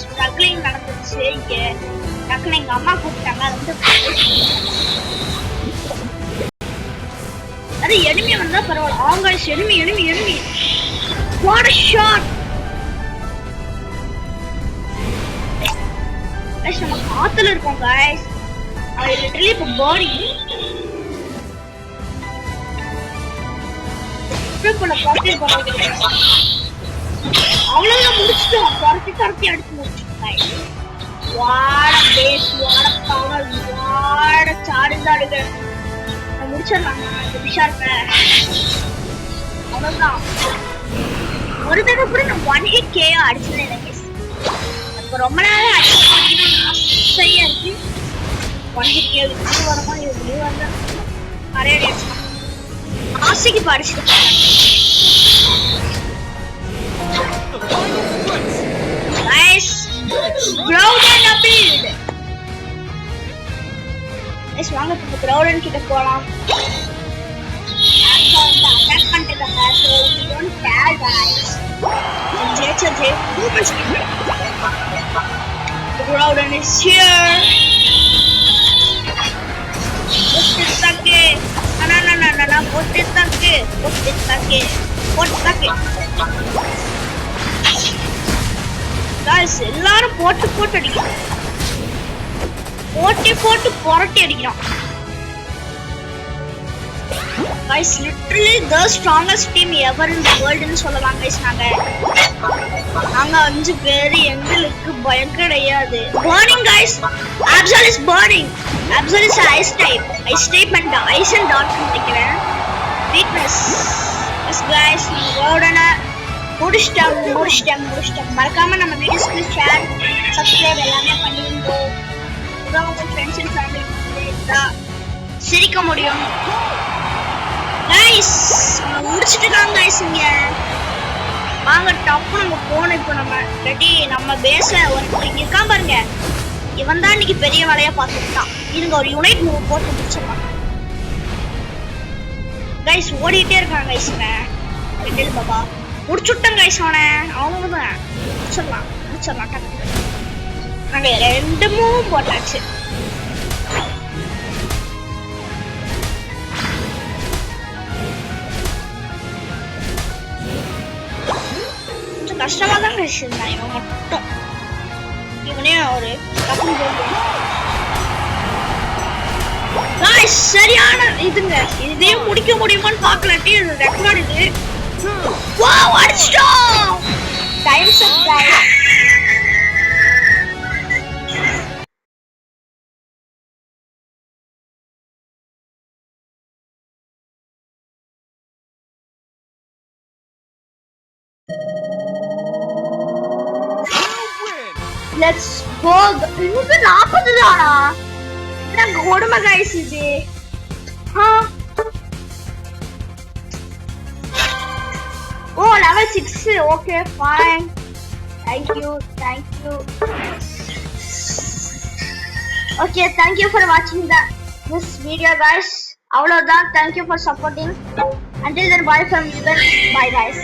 Struggling நடந்துச்சு இங்க. டக்குன்னு எங்க அம்மா கூப்பிட்டாங்க. அது வந்து அது எனிமி வந்தா பரவாயில்ல. ஆங்க enemy what a shot. guys நம்ம காத்துல இருக்கோம் guys. I literally இப்ப body இப்ப பாக்கெட் போடுறேன். அவ்வளவுதான் முடிச்சிட்டோம். துரத்தி அடிச்சு முடிச்சிட்டோம் guys. what a base, what a power, what a charge ஆடுங்க. நான் முடிச்சிடலாம். இந்த விஷார்ப்ப அவ்வளவுதான். ஒரு தடவை கூட நான் 1 hit KO அடிச்சதே இல்லை guys. அது ரொம்ப நேரம் ஆசையா இருக்கு. 1 hit KO இது வரமா இது வரல. நிறைய அடிச்சு ஆசைக்கு படிச்சுட்டு guys ground and build. guys வாங்க இப்ப ground கிட்ட போலாம். attack பண்ணிட்டாங்க. so we don't care guys. JJ the ground is here. Pottitake na pottitake guys எல்லாரும் போட்டு அடிக்கிறோம். போட்டு புரட்டி அடிக்கிறோம் guys. literally the strongest team ever in the world னு சொல்லலாம் guys. நாங்க 5 பேர் எங்களுக்கு பயம் கிடையாது. burning guys. Absol is burning. Absol is ice type and ice and dark நினைக்கிறேன். weakness yes guys ஓடன முடிச்சிட்டோம். மறக்காம நம்ம வீடியோஸ்க்கு ஷேர் சப்ஸ்கிரைப் எல்லாமே பண்ணிடுங்க. அப்புறம் உங்க ஃப்ரெண்ட்ஸ் அண்ட் ஃபேமிலி சிரிக்க முடியும் guys. முடிச்சிட்டுக்காங்க guys. இங்க வாங்க டப்பு நம்ம போன. இப்போ நம்ம ரெடி. நம்ம பேஸ ஒரு இங்க இருக்கான் பாருங்க. இவன் தான் இன்னைக்கு பெரிய வேலையா பார்த்துட்டான். இதுங்க ஒரு யுனைட் மூவ் போட்டு முடிச்சிடலாம் guys. ஓடிட்டே இருக்காங்க guys. ரெண்டில் பாபா முடிச்சுட்டேன் guys. அவ்வளவுதான் முடிச்சிடலாம் டக்கு. நாங்க 2 மூவ் போட்டாச்சு. கொஞ்சம் கஷ்டமா தான் இருந்தான் இவன் மட்டும். இவனே ஒரு டப்பு போடுவான் guys. சரியான இதுங்க. இதையும் முடிக்க முடியுமான்னு பார்க்கலாட்டி ரெக்கார்ட் இது. வாவ் அடிச்சிட்டோம். Times up guys. let's go. இது 40 தானா? நான் கொடுமை guys இது. oh level 6. okay fine. thank you okay thank you for watching this video guys. அவ்வளவுதான். thank you for supporting. until then bye from you. Bye guys.